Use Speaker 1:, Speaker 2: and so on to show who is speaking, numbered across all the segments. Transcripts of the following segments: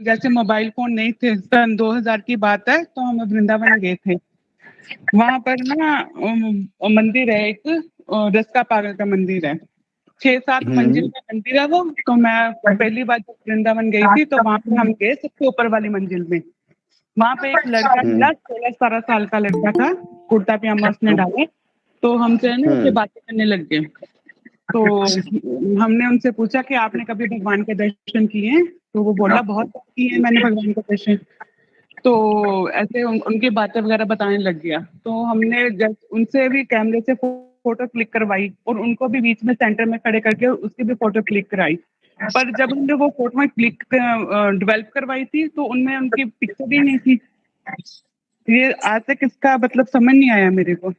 Speaker 1: जैसे mobile phone नहीं थे, सन 2000 की बात है, तो हम वृंदावन गए थे। वहां पर ना मंदिर है एक, रस्का पागल का मंदिर है। 6-7 मंजिल का मंदिर है वो। तो मैं पहली बार जब वृंदावन गई थी, तो वहां पे हम गए सबसे ऊपर वाली मंजिल में। वहां पे एक लड़का मिला, 16-17 साल का लड़का था, कुर्ता पजामा उसने डाला। तो हमसे है ना उससे बातें करने लग गए। तो हमने उनसे पूछा कि आपने कभी भगवान के दर्शन किए हैं? तो वो बोला बहुत बार किए हैं मैंने भगवान के दर्शन। तो ऐसे उनकी बातें वगैरह बताने लग गया। तो हमने जब उनसे भी कैमरे से फोटो क्लिक करवाई, और उनको भी बीच में सेंटर में खड़े करके उसकी भी फोटो क्लिक कराई। पर जब हमने वो फोटो क्लिक डेवलप करवाई थी, तो उनमें उनकी पिक्चर ही नहीं थी। ये आज तक इसका मतलब समझ नहीं आया मेरे को।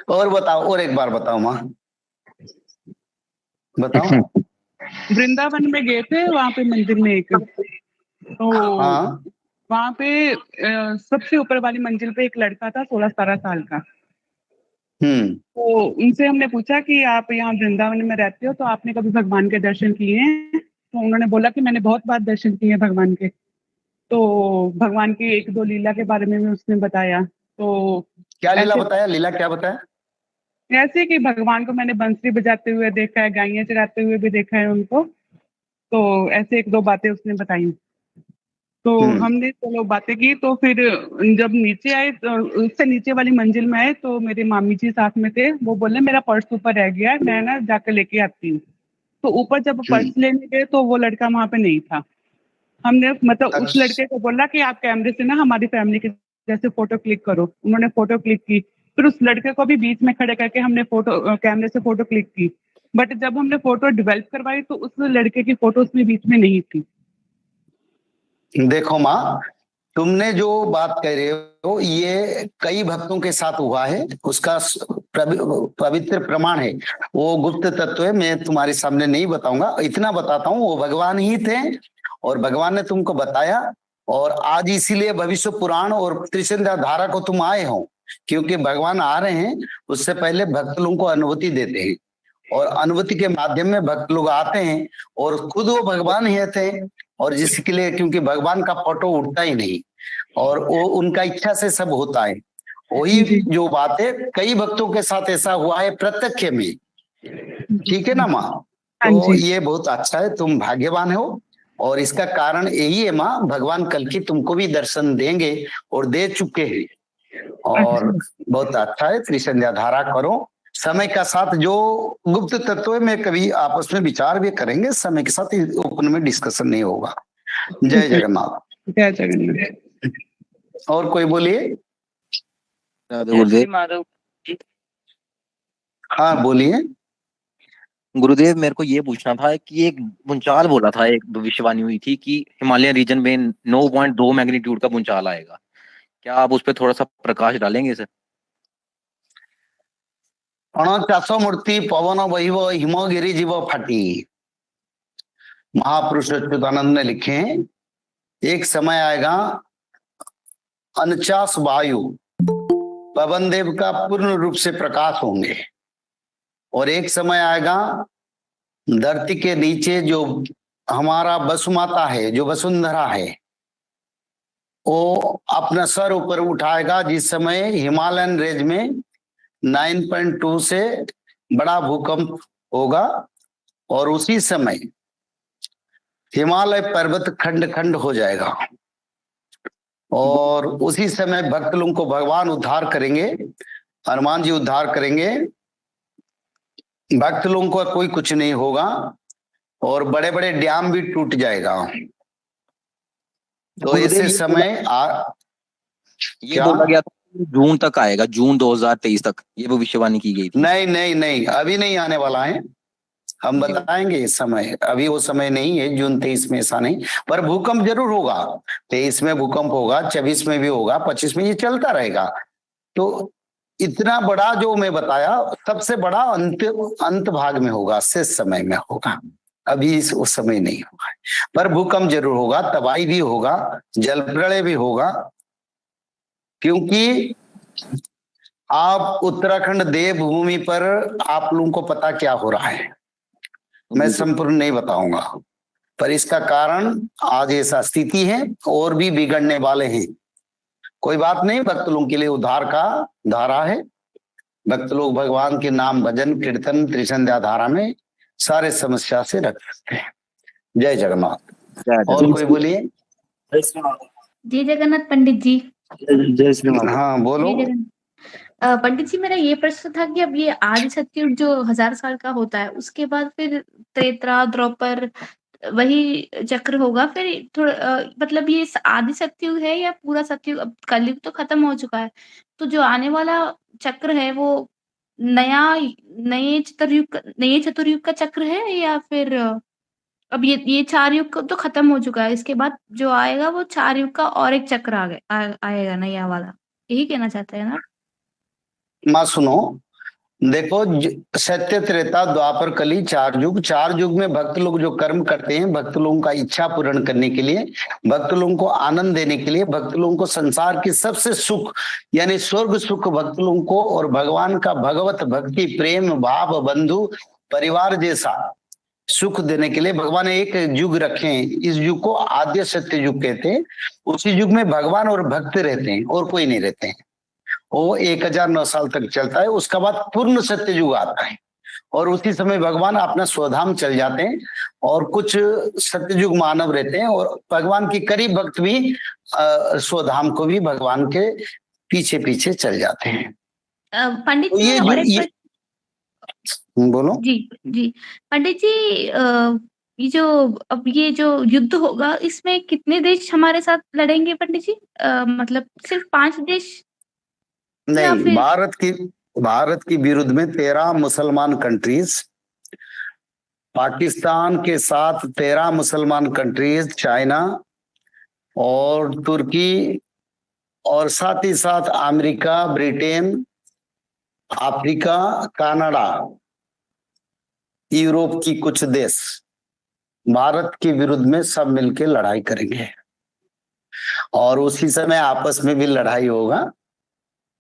Speaker 2: और बताओ, और एक बार बताओ माँ, बताओ।
Speaker 1: वृंदावन में गए थे, वहां पे मंदिर में एक, तो
Speaker 2: हाँ,
Speaker 1: वहां पे सबसे ऊपर वाली मंजिल पे एक लड़का था, 16-17 साल का। तो उनसे हमने पूछा कि आप यहाँ वृंदावन में रहते हो, तो आपने कभी भगवान के दर्शन किए हैं? तो उन्होंने बोला कि मैंने बहुत बार दर्शन किए हैं भगवान के। तो भगवान की 1-2 लीला के बारे में भी उसने बताया। तो
Speaker 2: क्या लीला
Speaker 1: ऐसे
Speaker 2: बताया? लीला क्या बताया?
Speaker 1: ऐसे कि भगवान को मैंने बंसरी बजाते हुए देखा है, गायें चराते हुए भी देखा है उनको। तो ऐसे 1-2 बातें उसने बताई। तो हमने चलो बातें की। तो फिर जब नीचे आए, तो उससे नीचे वाली मंजिल में आए, तो मेरे मामी जी साथ में थे। वो बोले मेरा पर्स ऊपर रह गया है, मैं ना जाकर लेके आती हूँ। तो ऊपर जब पर्स लेने गए, तो वो लड़का वहां पे नहीं था। हमने मतलब उस लड़के को बोला कि आप कैमरे से ना हमारी फैमिली के जैसे फोटो क्लिक करो। उन्होंने फोटो क्लिक की। फिर उस लड़के को भी बीच में खड़े करके हमने फोटो कैमरे से फोटो क्लिक की। बट जब हमने फोटो डेवलप करवाई, तो उस लड़के की फोटो उसमें बीच में नहीं थी।
Speaker 2: देखो माँ, तुमने जो बात कह रहे हो ये कई भक्तों के साथ हुआ है, उसका पवित्र प्रमाण है। वो गुप्त तत्व है, मैं तुम्हारे सामने नहीं बताऊंगा। इतना बताता हूँ, वो भगवान ही थे और भगवान ने तुमको बताया। और आज इसीलिए भविष्य पुराण और त्रिसंध्या धारा को तुम आए हो, क्योंकि भगवान आ रहे हैं उससे पहले भक्त लोगों को अनुभूति देते हैं, और अनुभूति के माध्यम में भक्त लोग आते हैं, और खुद वो भगवान ही थे। और जिसके लिए, क्योंकि भगवान का फोटो उठता ही नहीं, और वो उनका इच्छा से सब होता है। वही जो बात है, कई भक्तों के साथ ऐसा हुआ है प्रत्यक्ष में। ठीक है ना माँ? तो ये बहुत अच्छा है, तुम भाग्यवान हो। और इसका कारण यही है माँ, भगवान कल की तुमको भी दर्शन देंगे और दे चुके हैं। और बहुत अच्छा है, त्रिसंध्या धारा करो। समय का साथ जो गुप्त तत्व में कभी आपस में विचार भी करेंगे, समय के साथ ओपन में डिस्कशन नहीं होगा। जय जगन्नाथ।
Speaker 1: जय जगन्नाथ।
Speaker 2: और कोई बोलिए।
Speaker 3: गुरुदेव,
Speaker 2: हाँ बोलिए।
Speaker 3: गुरुदेव मेरे को ये पूछना था कि एक भूचाल बोला था, एक भविष्यवाणी हुई थी कि हिमालयन रीजन में 9.2 मैग्नीट्यूड का भूचाल आएगा। क्या आप उस पर थोड़ा सा प्रकाश डालेंगे सर?
Speaker 2: 49 मूर्ति पवन बहिव हिमगिरी जीव फाटी। महापुरुष अच्युतानंद ने लिखे हैं, एक समय आएगा 49 वायु पवन देव का पूर्ण रूप से प्रकाश होंगे, और एक समय आएगा धरती के नीचे जो हमारा वसुमाता है, जो वसुंधरा है, वो अपना सर ऊपर उठाएगा, जिस समय हिमालयन रेंज में 9.2 से बड़ा भूकंप होगा। और उसी समय हिमालय पर्वत खंड खंड हो जाएगा, और उसी समय भक्त लोगों को भगवान उद्धार करेंगे, हनुमान जी उद्धार करेंगे। भक्त लोगों को कोई कुछ नहीं होगा, और बड़े बड़े डैम भी टूट जाएगा। तो ऐसे समय
Speaker 3: ये बोला गया था जून तक आएगा, जून 2023 तक ये भविष्यवाणी की गई थी।
Speaker 2: नहीं नहीं नहीं, अभी नहीं आने वाला है, हम बताएंगे इस समय। अभी वो समय नहीं है, जून 23 में ऐसा नहीं, पर भूकंप जरूर होगा। 23 में भूकंप होगा, 24 में भी होगा, 25 में, ये चलता रहेगा। तो इतना बड़ा जो मैं बताया, सबसे बड़ा अंत भाग में होगा, शेष समय में होगा। अभी उस समय नहीं होगा, पर भूकंप जरूर होगा, तबाही भी होगा, जल प्रलय भी होगा। क्योंकि आप उत्तराखंड देवभूमि पर, आप लोगों को पता क्या हो रहा है, मैं संपूर्ण नहीं बताऊंगा। पर इसका कारण आज ऐसा स्थिति है और भी बिगड़ने वाले हैं। कोई बात नहीं, भक्त लोगों के लिए उद्धार का धारा है। भक्त लोग भगवान के नाम भजन कीर्तन त्रिसंध्या धारा में सारे समस्या से रख सकते हैं। जय जगन्नाथ। और कोई बोलिए।
Speaker 4: जय जगन्नाथ पंडित जी।
Speaker 5: जय श्री राम।
Speaker 2: हाँ बोलो।
Speaker 4: जय जगन्नाथ। पंडित जी, मेरा ये प्रश्न था कि अब ये आदि सत्युग जो 1000 साल का होता है, उसके बाद फिर त्रेता द्वापर वही चक्र होगा, फिर थोड़ा मतलब ये आदि सत्युग है या पूरा सत्युग? अब कलयुग तो खत्म हो चुका है, तो जो आने वाला चक्र है वो नए चतुर्युग का चक्र है, या फिर अब ये 4 युग तो खत्म हो चुका है, इसके बाद जो आएगा वो 4 युग का और एक चक्र आएगा नया वाला, यही कहना चाहते हैं ना?
Speaker 2: माँ सुनो, देखो सत्य त्रेता द्वापर कली 4 युग। 4 युग में भक्त लोग जो कर्म करते हैं, भक्त लोगों का इच्छा पूर्ण करने के लिए, भक्त लोगों को आनंद देने के लिए, भक्त लोगों को संसार की सबसे सुख यानी स्वर्ग सुख भक्त लोगों को और भगवान का भगवत भक्ति प्रेम भाव बंधु परिवार जैसा सुख देने के लिए भगवान ने एक युग रखे हैं। इस युग को आद्य सत्य युग कहते हैं। उसी युग में भगवान और भक्त रहते हैं और कोई नहीं रहते हैं। वो 1009 साल तक चलता है। उसके बाद पूर्ण सत्य युग आता है और उसी समय भगवान अपना स्वधाम चल जाते हैं और कुछ सत्ययुग मानव रहते हैं और भगवान की करीब भक्त भी स्वधाम को भी भगवान के पीछे पीछे चल जाते हैं।
Speaker 4: पंडित
Speaker 2: तो
Speaker 4: जी और एक
Speaker 2: बोलो।
Speaker 4: जी पंडित जी, ये जो युद्ध होगा, इसमें कितने देश हमारे साथ लड़ेंगे पंडित जी? मतलब सिर्फ 5 देश?
Speaker 2: नहीं, भारत की विरुद्ध में 13 मुसलमान कंट्रीज, पाकिस्तान के साथ 13 मुसलमान कंट्रीज, चाइना और तुर्की और साथ ही साथ America, Britain, Africa, Canada, Europe की कुछ देश भारत के विरुद्ध में सब मिलकर लड़ाई करेंगे और उसी समय आपस में भी लड़ाई होगा।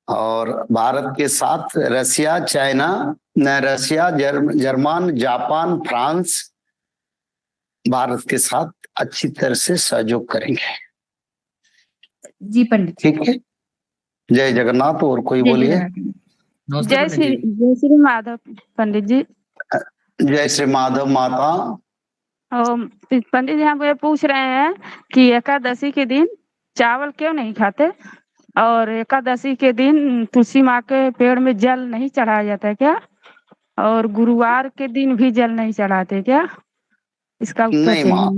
Speaker 2: और भारत के साथ रसिया, जर्मन, जापान, फ्रांस भारत के साथ अच्छी तरह से सहयोग करेंगे।
Speaker 4: जी पंडित।
Speaker 2: ठीक है, जय जगन्नाथ। और कोई बोलिए।
Speaker 6: जय श्री माधव पंडित जी।
Speaker 2: जय श्री माधव माता।
Speaker 6: पंडित जी, हम ये पूछ रहे हैं कि एकादशी के दिन चावल क्यों नहीं खाते और एकादशी के दिन तुलसी माँ के पेड़ में जल नहीं चढ़ाया जाता है क्या? और गुरुवार के दिन भी जल नहीं चढ़ाते क्या? इसका उत्तर
Speaker 2: नहीं माँ,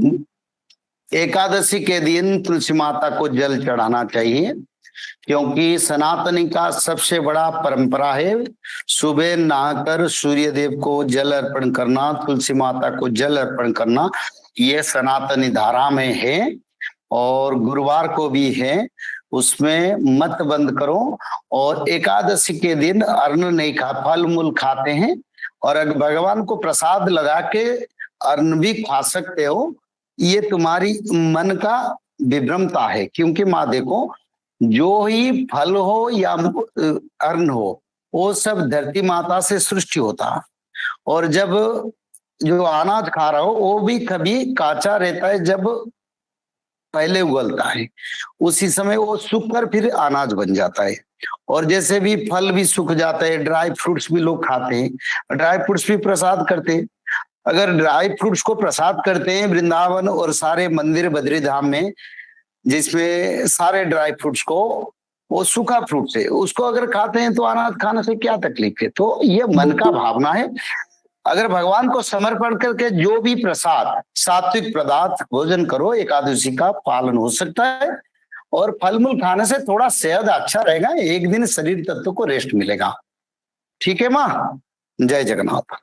Speaker 2: एकादशी के दिन तुलसी माता को जल चढ़ाना चाहिए क्योंकि सनातनी का सबसे बड़ा परंपरा है सुबह नहाकर सूर्य देव को जल अर्पण करना, तुलसी माता को जल अर्पण करना। ये सनातनी धारा में है और गुरुवार को भी है। उसमें मत बंद करो और एकादशी के दिन अन्न नहीं खा, फल मूल खाते हैं और अगर भगवान को प्रसाद लगा के अन्न भी खा सकते हो। ये तुम्हारी मन का विभ्रमता है क्योंकि माँ देखो, जो ही फल हो या अन्न हो वो सब धरती माता से सृष्टि होता और जब जो अनाज खा रहा हो वो भी कभी काचा रहता है, जब पहले उगलता है उसी समय वो सूख कर फिर अनाज बन जाता है। और जैसे भी फल भी सूख जाता है, ड्राई फ्रूट्स भी लोग खाते हैं, ड्राई फ्रूट्स भी प्रसाद करते हैं। अगर ड्राई फ्रूट्स को प्रसाद करते हैं वृंदावन और सारे मंदिर बद्री धाम में, जिसमें सारे ड्राई फ्रूट्स को वो सूखा फ्रूट से उसको अगर खाते हैं तो अनाज खाने से क्या तकलीफ है? तो ये मन का भावना है। अगर भगवान को समर्पण करके जो भी प्रसाद सात्विक पदार्थ भोजन करो, एकादशी का पालन हो सकता है और फल मूल खाने से थोड़ा सेहत अच्छा रहेगा, एक दिन शरीर तत्व को रेस्ट मिलेगा। ठीक है माँ, जय जगन्नाथ।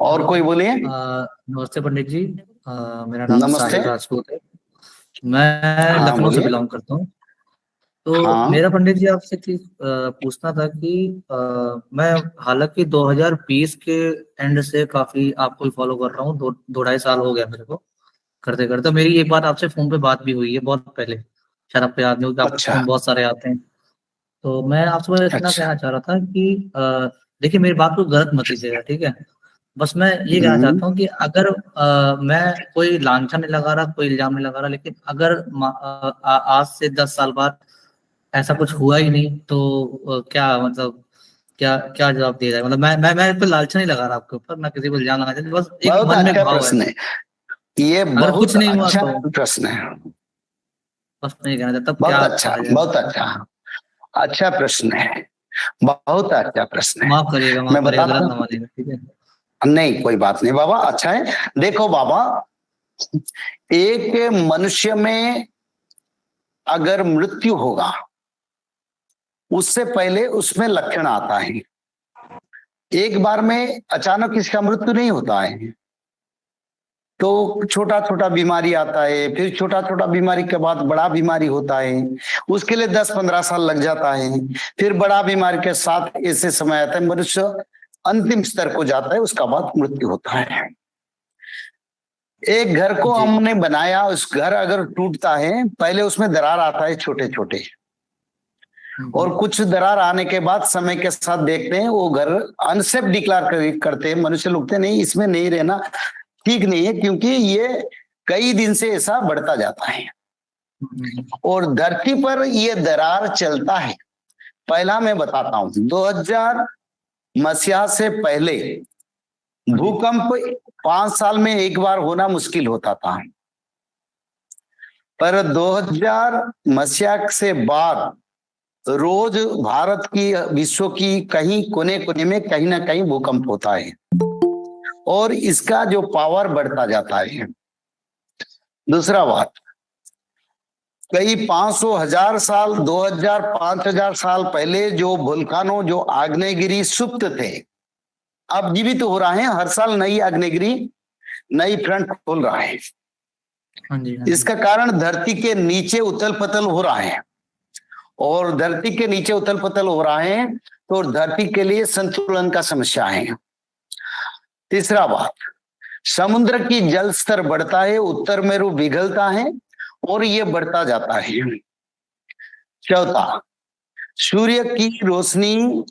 Speaker 2: और कोई बोलिए।
Speaker 5: नमस्ते पंडित जी, मेरा नाम साहिल राजपूत है, मैं लखनऊ से बिलोंग करता हूँ। तो मेरा पंडित जी आपसे चीज पूछना था कि मैं हालांकि 2020 के एंड से काफी आपको फॉलो कर रहा हूँ, 2-2.5 साल हो गया मेरे को करते करते। मेरी एक बार आपसे फोन पे बात भी हुई है बहुत पहले, शायद आपको याद नहीं होगा, आपको फोन बहुत सारे आते हैं। तो मैं आपसे इतना कहना चाह रहा था कि देखिए मेरी बात को गलत मत लीजिएगा, ठीक है? बस मैं ये कहना चाहता हूँ कि अगर मैं कोई लांछन नहीं लगा रहा, कोई इल्जाम नहीं लगा रहा, लेकिन अगर आज से 10 साल बाद ऐसा कुछ हुआ ही नहीं तो क्या मतलब क्या क्या जवाब दिया जाए? मतलब मैं कोई लालच नहीं लगा रहा आपके ऊपर, ना किसी को इल्जाम लगाना चाहता, बस एक मन में भाव
Speaker 2: प्रश्न है ये,
Speaker 5: अगर कुछ नहीं हुआ
Speaker 2: अच्छा
Speaker 5: तो
Speaker 2: प्रश्न है,
Speaker 5: बस नहीं कहना चाहता।
Speaker 2: बहुत अच्छा, बहुत अच्छा प्रश्न है, बहुत अच्छा प्रश्न है।
Speaker 5: माफ करिएगा,
Speaker 2: मैं बताता
Speaker 5: गलत
Speaker 2: हूँ,
Speaker 5: ना मानिएगा, ठीक है?
Speaker 2: नहीं कोई बात नहीं बाबा, अच्छा है। देखो बाबा, एक मनुष्य में अगर मृत्यु होगा उससे पहले उसमें लक्षण आता है। एक बार में अचानक इसका मृत्यु नहीं होता है, तो छोटा छोटा बीमारी आता है, फिर छोटा छोटा बीमारी के बाद बड़ा बीमारी होता है, उसके लिए 10-15 साल लग जाता है, फिर बड़ा बीमारी के साथ ऐसे समय आता है मनुष्य अंतिम स्तर को जाता है, उसका बाद मृत्यु होता है। एक घर को हमने बनाया, उस घर अगर टूटता है पहले उसमें दरार आता है छोटे छोटे, और कुछ दरार आने के बाद समय के साथ देखते हैं वो घर अनसेफ डिक्लेयर करते हैं, मनुष्य लोग नहीं इसमें नहीं रहना ठीक नहीं है, क्योंकि ये कई दिन से ऐसा बढ़ता जाता है और धरती पर ये दरार चलता है। पहला मैं बताता हूं, 2000 मसीहा से पहले भूकंप 5 साल में एक बार होना मुश्किल होता था, पर 2000 मसीहा से बाद रोज भारत की, विश्व की कहीं कोने कोने में कहीं ना कहीं भूकंप होता है और इसका जो पावर बढ़ता जाता है। दूसरा बात, कई 500,000 साल, 2000, 5000 साल पहले जो वोल्कानो, जो आग्नेयगिरी सुप्त थे, अब जीवित हो रहा है, हर साल नई आग्नेयगिरी, नई फ्रंट खोल रहा है। इसका कारण धरती के नीचे उथल पुथल हो रहा है, और धरती के नीचे उथल पुथल हो रहा है तो धरती के लिए संतुलन का समस्या है। तीसरा बात, समुद्र की जल स्तर बढ़ता है, उत्तर मेरु पिघलता है और ये बढ़ता जाता है। चौथा, सूर्य की रोशनी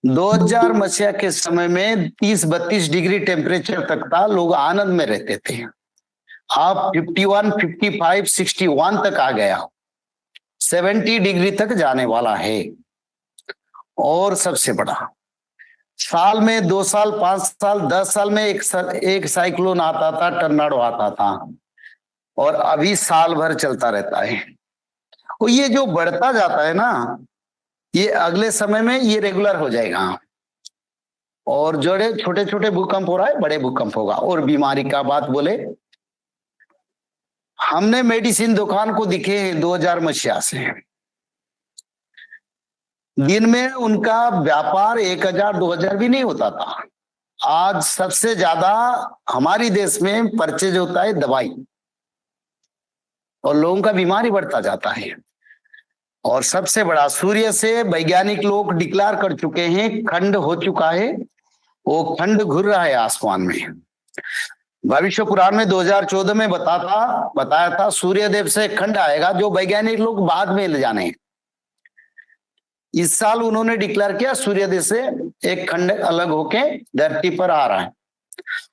Speaker 2: 2000 मसीहा के समय में 30-32 डिग्री टेम्परेचर तक था, लोग आनंद में रहते थे। आप 51, 55, 61 तक आ गया, 70 डिग्री तक जाने वाला है। और सबसे बड़ा, साल में 2 साल, 5 साल, 10 साल में एक साइक्लोन आता था, टर्नाडो आता था, और अभी साल भर चलता रहता है। और ये जो बढ़ता जाता है ना, ये अगले समय में ये रेगुलर हो जाएगा, और जो छोटे छोटे भूकंप हो रहा है बड़े भूकंप होगा। और बीमारी का बात बोले, हमने मेडिसिन दुकान को दिखे हैं 2000 मसीहा से, दिन में उनका व्यापार 1000-2000 भी नहीं होता था। आज सबसे ज्यादा हमारी देश में परचेज होता है दवाई, और लोगों का बीमारी बढ़ता जाता है। और सबसे बड़ा, सूर्य से वैज्ञानिक लोग डिक्लेयर कर चुके हैं, खंड हो चुका है, वो खंड घूर रहा है आसमान में। भविष्य पुराण में 2014 में बताया था सूर्य देव से खंड आएगा, जो वैज्ञानिक लोग बाद में ले जाने। इस साल उन्होंने डिक्लेयर किया सूर्य देव से एक खंड अलग होके धरती पर आ रहा है।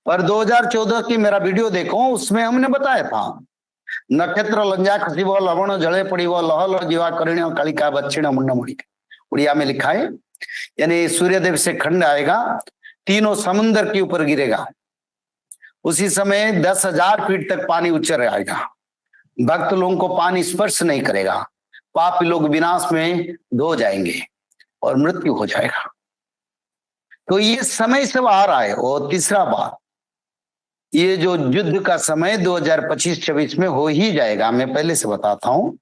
Speaker 2: पर 2014 की मेरा वीडियो देखो, उसमें हमने बताया था, नक्षत्र लंजा खसीबो लवण जले पड़ीबो लहल जीवा करिण्य कालिका बच्चिण मुंडमुड़ी, उड़िया में लिखा है। यानी सूर्यदेव से खंड आएगा, तीनों समुद्र के ऊपर गिरेगा। उसी समय 10,000 फीट तक पानी उच्च आएगा, भक्त लोगों को पानी स्पर्श नहीं करेगा, पापी लोग विनाश में धो जाएंगे और मृत्यु हो जाएगा। तो ये समय सब आ रहा है। और तीसरा बात, ये जो युद्ध का समय 2025-26 में हो ही जाएगा, मैं पहले से बताता हूं,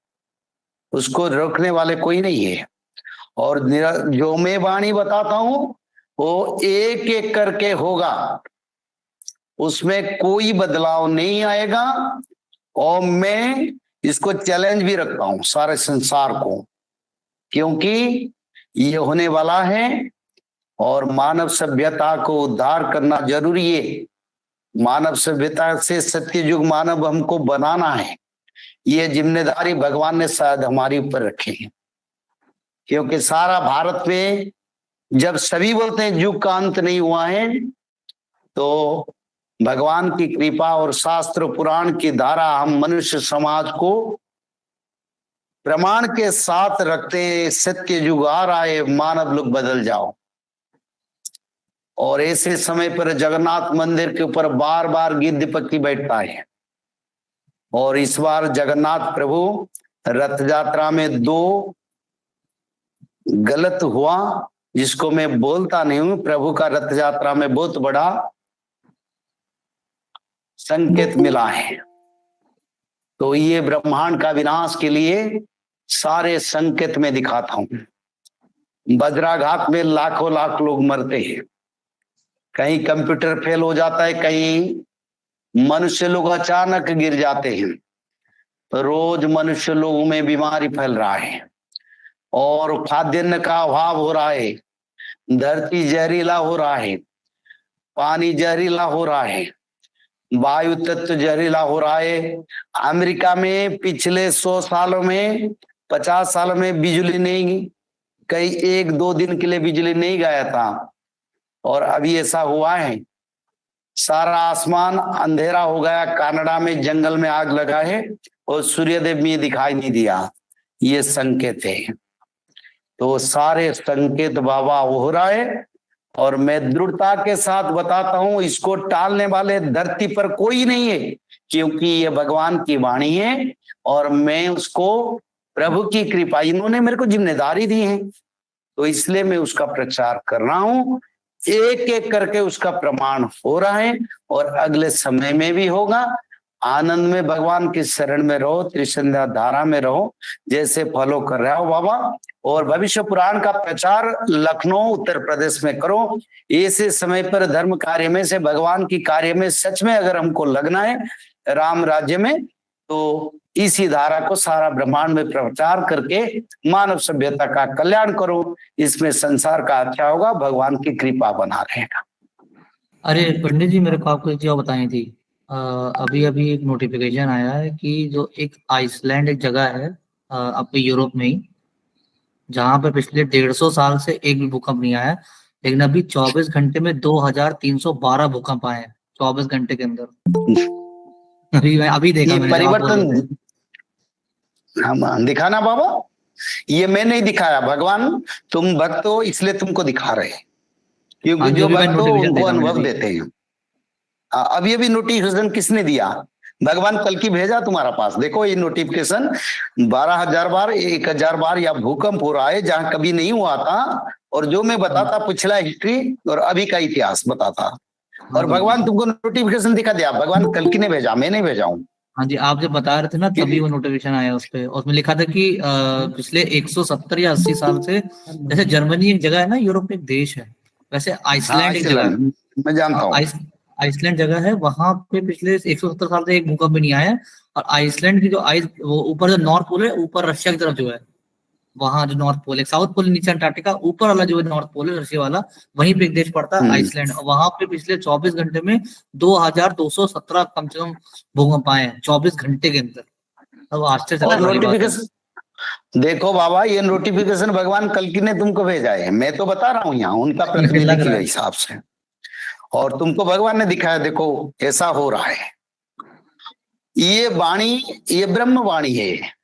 Speaker 2: उसको रोकने वाले कोई नहीं है। और जो मैं वाणी बताता हूं वो एक एक करके होगा, उसमें कोई बदलाव नहीं आएगा। और मैं इसको चैलेंज भी रखता हूं सारे संसार को, क्योंकि ये होने वाला है और मानव सभ्यता को उद्धार करना जरूरी है। मानव सभ्यता से सत्य युग मानव हमको बनाना है, ये जिम्मेदारी भगवान ने शायद हमारे ऊपर रखी है। क्योंकि सारा भारत में जब सभी बोलते हैं युग का अंत नहीं हुआ है, तो भगवान की कृपा और शास्त्र पुराण की धारा हम मनुष्य समाज को प्रमाण के साथ रखते हैं। सत्य युग आ रहा है, मानव लोग बदल जाओ। और ऐसे समय पर जगन्नाथ मंदिर के ऊपर बार बार गिद्ध पक्षी बैठता है। और इस बार जगन्नाथ प्रभु रथ यात्रा में 2 गलत हुआ, जिसको मैं बोलता नहीं हूं। प्रभु का रथ यात्रा में बहुत बड़ा संकेत मिला है। तो ये ब्रह्मांड का विनाश के लिए सारे संकेत में दिखाता हूं। वज्राघात में लाखों लाख लोग मरते हैं, कहीं कंप्यूटर फेल हो जाता है, कहीं मनुष्य लोग अचानक गिर जाते हैं। रोज मनुष्य लोगों में बीमारी फैल रहा है और खाद्यान्न का अभाव हो रहा है। धरती जहरीला हो रहा है, पानी जहरीला हो रहा है, वायु तत्व जहरीला हो रहा है। अमेरिका में पिछले 100 सालों में 50 सालों में बिजली नहीं, कई 1-2 दिन के लिए बिजली नहीं गया था। और अभी ऐसा हुआ है, सारा आसमान अंधेरा हो गया। कनाडा में जंगल में आग लगा है और सूर्यदेव में दिखाई नहीं दिया। ये संकेत है। तो सारे संकेत बाबा हो रहा है और मैं दृढ़ता के साथ बताता हूं, इसको टालने वाले धरती पर कोई नहीं है, क्योंकि ये भगवान की वाणी है और मैं उसको प्रभु की कृपा, इन्होंने मेरे को जिम्मेदारी दी है, तो इसलिए मैं उसका प्रचार कर रहा हूं। एक एक करके उसका प्रमाण हो रहा है और अगले समय में भी होगा। आनंद में भगवान की शरण में रहो, त्रिसंध्या धारा में रहो, जैसे फॉलो कर रहे हो बाबा। और भविष्य पुराण का प्रचार लखनऊ उत्तर प्रदेश में करो। ऐसे समय पर धर्म कार्य में से भगवान की कार्य में सच में अगर हमको लगना है राम राज्य में, तो इसी धारा को सारा ब्रह्मांड में प्रचार करके मानव सभ्यता का कल्याण करो। इसमें संसार का अच्छा होगा, भगवान की कृपा बना रहेगा।
Speaker 5: अरे पंडित जी, मेरे को आपको एक चीज बताई थी। अभी अभी एक नोटिफिकेशन आया है कि जो एक आइसलैंड एक जगह है अपने यूरोप में ही, जहां पर पिछले 150 साल से एक भी भूकंप नहीं आया, लेकिन अभी 24 घंटे में 2312 भूकंप आए हैं 24 घंटे के अंदर। अभी देखा
Speaker 2: ये
Speaker 5: मैंने,
Speaker 2: परिवर्तन हम दिखाना बाबा, ये मैं नहीं दिखाया, भगवान तुम भक्त हो इसलिए तुमको दिखा रहे हैं, क्योंकि जो भक्त हो उनको अनुभव देते हैं। अभी अभी नोटिफिकेशन किसने दिया? भगवान कल की भेजा तुम्हारा पास। देखो ये नोटिफिकेशन 12,000 बार 1,000 बार या भूकंप हो रहा है जहां कभी नहीं हुआ था। और जो मैं बताता पिछला हिस्ट्री और अभी का इतिहास बताता, और भगवान तुमको नोटिफिकेशन दिखा दिया। भगवान कल की ने भेजा, मैं नहीं भेजा हूँ।
Speaker 5: हाँ जी, आप जब बता रहे थे ना तभी वो नोटिफिकेशन आया उस पे, और उसमें लिखा था कि पिछले 170 या 80 साल से, जैसे जर्मनी एक जगह है ना, यूरोप में एक देश है, वैसे आइसलैंड एक जगह है,
Speaker 2: मैं जानता हूँ।
Speaker 5: आइसलैंड जगह है, वहां पे पिछले 170 साल से एक भूकंप भी नहीं आया। और आइसलैंड की जो वो ऊपर जो नॉर्थ पोल है, ऊपर रशिया की तरफ जो है, वहां जो नॉर्थ पोल है, साउथ पोल नीचे अंटार्कटिका, ऊपर वाला जो नॉर्थ पोल है रशिया वाला, वहीं पे एक देश पड़ता है आइसलैंड। वहां पे पिछले 24 घंटे में 2217 कम से कम भूकंप आए हैं 24 घंटे के अंदर। अब आश्चर्य।
Speaker 2: देखो बाबा, ये नोटिफिकेशन भगवान कल की ने तुमको भेजा है, मैं तो बता रहा हूँ यहाँ उनका प्रतिनिधि के हिसाब से, और तुमको भगवान ने दिखाया देखो ऐसा हो रहा है। ये वाणी, ये ब्रह्म वाणी है।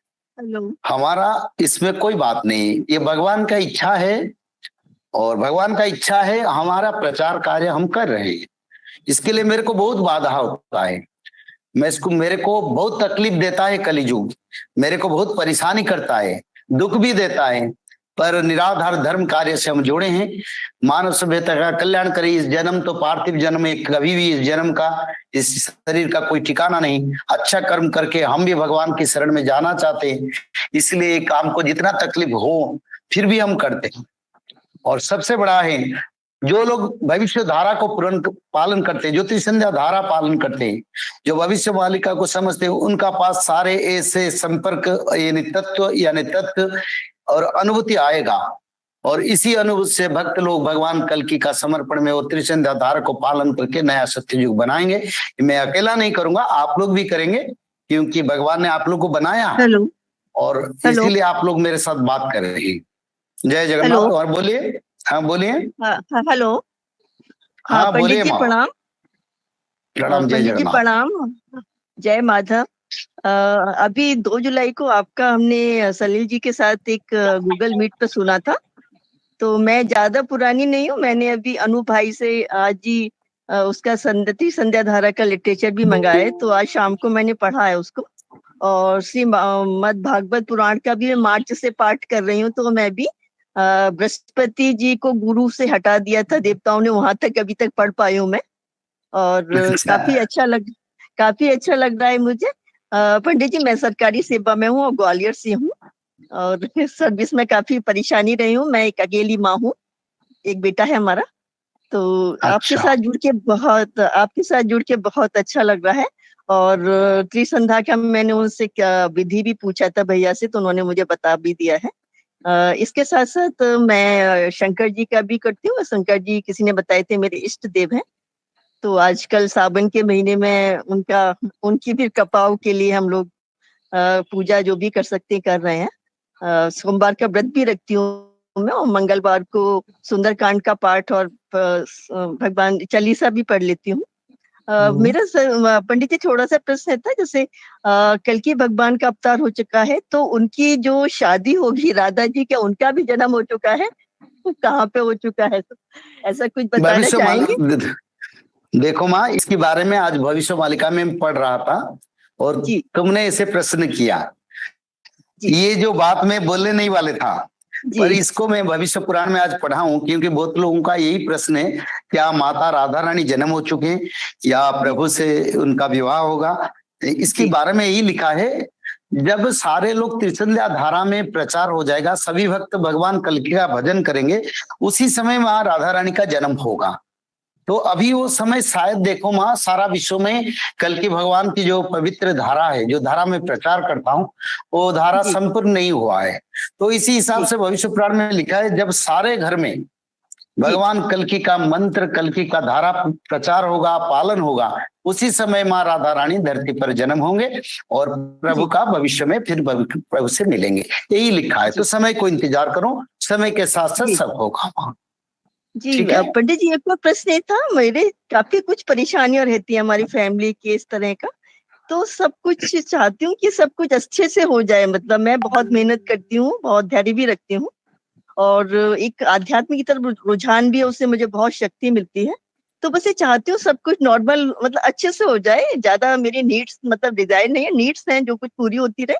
Speaker 2: हमारा इसमें कोई बात नहीं, ये भगवान का इच्छा है और भगवान का इच्छा है हमारा प्रचार कार्य हम कर रहे हैं। इसके लिए मेरे को बहुत बाधा होता है, मेरे को बहुत तकलीफ देता है कलियुग, मेरे को बहुत परेशानी करता है, दुख भी देता है, पर निराधार धर्म कार्य से हम जुड़े हैं। मानव सभ्यता का कल्याण करें। इस जन्म तो पार्थिव जन्म है, कभी भी इस जन्म का, इस शरीर का कोई ठिकाना नहीं। अच्छा कर्म करके हम भी भगवान की शरण में जाना चाहते हैं, इसलिए काम को जितना तकलीफ हो फिर भी हम करते हैं। और सबसे बड़ा है जो लोग भविष्य धारा को पालन करते हैं, ज्योतिष संध्या धारा पालन करते हैं, जो भविष्य मालिका को समझते हैं, उनका पास सारे ऐसे संपर्क यानी तत्व और अनुभूति आएगा। और इसी अनुभूति से भक्त लोग भगवान कल्कि का समर्पण में और त्रिसंध्या धारा को पालन करके नया सत्य युग बनाएंगे। मैं अकेला नहीं करूंगा, आप लोग भी करेंगे, क्योंकि भगवान ने आप लोग को बनाया है और इसीलिए आप लोग मेरे साथ बात कर रहे हैं। जय जगन्नाथ। और बोलिए। हाँ बोलिए।
Speaker 7: हेलो।
Speaker 2: हाँ बोलिए।
Speaker 7: प्रणाम।
Speaker 2: प्रणाम, जय
Speaker 7: पंडित जी
Speaker 2: जगन्नाथ।
Speaker 7: प्रणाम, जय माधव। अभी 2 जुलाई को आपका हमने सलील जी के साथ एक गूगल मीट पे सुना था। तो मैं ज्यादा पुरानी नहीं हूँ, मैंने अभी अनु भाई से आज ही उसका संध्या धारा का लिटरेचर भी मंगाया है, तो आज शाम को मैंने पढ़ा है उसको। और श्री मद भागवत पुराण का भी मैं मार्च से पाठ कर रही हूँ। तो मैं भी बृहस्पति जी को गुरु से हटा दिया था देवताओं ने, वहां तक अभी तक पढ़ पाई हूँ मैं। और काफी अच्छा लग रहा है मुझे। पंडित जी, मैं सरकारी सेवा में हूँ और ग्वालियर से हूँ, और सर्विस में काफी परेशानी रही हूँ। मैं एक अकेली माँ हूँ, एक बेटा है हमारा। तो आपके साथ जुड़ के बहुत अच्छा लग रहा है। और त्रिसंध्या का मैंने उनसे क्या विधि भी पूछा था भैया से, तो उन्होंने मुझे बता भी दिया है। इसके साथ साथ मैं शंकर जी का भी करती हूँ। शंकर जी किसी ने बताए थे मेरे इष्ट देव हैं। तो आजकल सावन के महीने में उनकी भी कृपाओं के लिए हम लोग पूजा जो भी कर सकते हैं कर रहे हैं। सोमवार का व्रत भी रखती हूँ मैं, और मंगलवार को सुंदरकांड का पाठ और भगवान चालीसा भी पढ़ लेती हूँ। मेरा पंडित जी थोड़ा सा प्रश्न था, जैसे कल्कि भगवान का अवतार हो चुका है, तो उनकी जो शादी होगी राधा जी, क्या उनका भी जन्म हो चुका है? कहाँ पे हो चुका है? तो ऐसा कुछ बताना चाहेंगे?
Speaker 2: देखो माँ, इसके बारे में आज भविष्य मालिका में पढ़ रहा था और तुमने इसे प्रश्न किया। ये जो बात मैं बोलने नहीं वाले था, पर इसको मैं भविष्य पुराण में आज पढ़ा हूँ, क्योंकि बहुत लोगों का यही प्रश्न है, क्या माता राधा रानी जन्म हो चुके हैं या प्रभु से उनका विवाह होगा। इसके बारे में यही लिखा है, जब सारे लोग त्रिसंध्या धारा में प्रचार हो जाएगा, सभी भक्त भगवान कल्कि का भजन करेंगे, उसी समय वहां राधा रानी का जन्म होगा। तो अभी वो समय शायद देखो माँ, सारा विश्व में कल्कि भगवान की जो पवित्र धारा है, जो धारा में प्रचार करता हूँ, वो धारा संपूर्ण नहीं हुआ है। तो इसी हिसाब से भविष्य पुराण में लिखा है, जब सारे घर में भगवान कल्कि का मंत्र, कल्कि का धारा प्रचार होगा, पालन होगा, उसी समय माँ राधा रानी धरती पर जन्म होंगे और प्रभु का भविष्य में फिर प्रभु से मिलेंगे। यही लिखा है। तो समय को इंतजार करो, समय के साथ साथ सब होगा।
Speaker 7: जी पंडित जी, एक और प्रश्न ये था, मेरे काफी कुछ परेशानियां रहती है हमारी फैमिली के इस तरह का। तो सब कुछ चाहती हूँ कि सब कुछ अच्छे से हो जाए। मतलब मैं बहुत मेहनत करती हूँ, बहुत धैर्य भी रखती हूँ, और एक आध्यात्म की तरफ रुझान भी है, उससे मुझे बहुत शक्ति मिलती है। तो बस ये चाहती हूँ सब कुछ नॉर्मल, मतलब अच्छे से हो जाए। ज्यादा मेरी नीड्स, मतलब डिजायर नहीं है, नीड्स हैं जो कुछ पूरी होती रहे,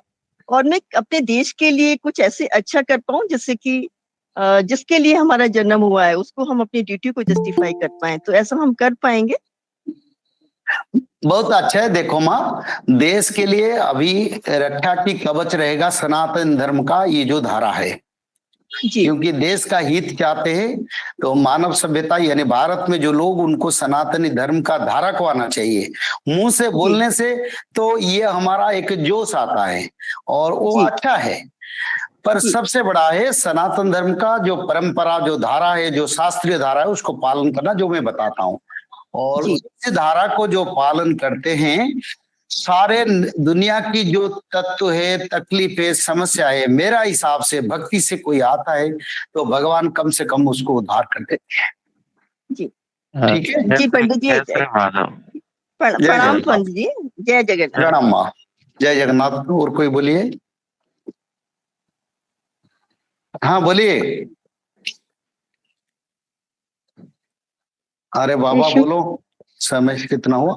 Speaker 7: और मैं अपने देश के लिए कुछ ऐसे अच्छा कर पाऊँ जिससे कि जिसके लिए हमारा जन्म हुआ है उसको हम अपनी ड्यूटी को जस्टिफाई कर पाए। तो ऐसा हम कर पाएंगे?
Speaker 2: बहुत अच्छा है। देखो माँ, देश के लिए अभी रक्षा की कवच रहेगा सनातन धर्म का ये जो धारा है, क्योंकि देश का हित चाहते हैं। तो मानव सभ्यता यानी भारत में जो लोग, उनको सनातनी धर्म का धारक होना चाहिए। मुंह से बोलने से तो ये हमारा एक जोश आता है और वो अच्छा है, पर सबसे बड़ा है सनातन धर्म का जो परंपरा, जो धारा है, जो शास्त्रीय धारा है, उसको पालन करना, जो मैं बताता हूँ। और इस धारा को जो पालन करते हैं, सारे दुनिया की जो तत्व है, तकलीफ है, समस्या है, मेरा हिसाब से भक्ति से कोई आता है तो भगवान कम से कम उसको उद्धार कर देते हैं।
Speaker 7: जी
Speaker 2: ठीक है
Speaker 7: जी पंडित जी, प्रणाम पंडित जी, जय जगन्नाथ।
Speaker 2: प्रणाम माँ, जय जगन्नाथ। और कोई बोलिए। हाँ बोलिए। अरे बाबा बोलो, समय कितना हुआ?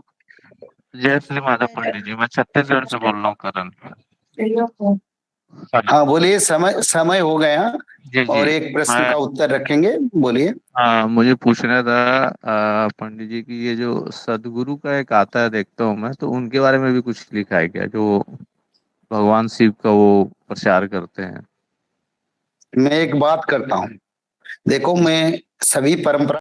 Speaker 8: जय श्री माधव पंडित जी, मैं छत्तीसगढ़ से बोल रहा हूँ करण।
Speaker 2: हाँ बोलिए, समय हो गया और एक प्रश्न का उत्तर रखेंगे, बोलिए।
Speaker 8: हाँ, मुझे पूछना था पंडित जी की, ये जो सदगुरु का एक आता है देखता हूँ मैं, तो उनके बारे में भी कुछ लिखा है क्या, जो भगवान शिव का वो प्रचार करते हैं?
Speaker 2: मैं एक बात करता हूँ, देखो मैं सभी परंपरा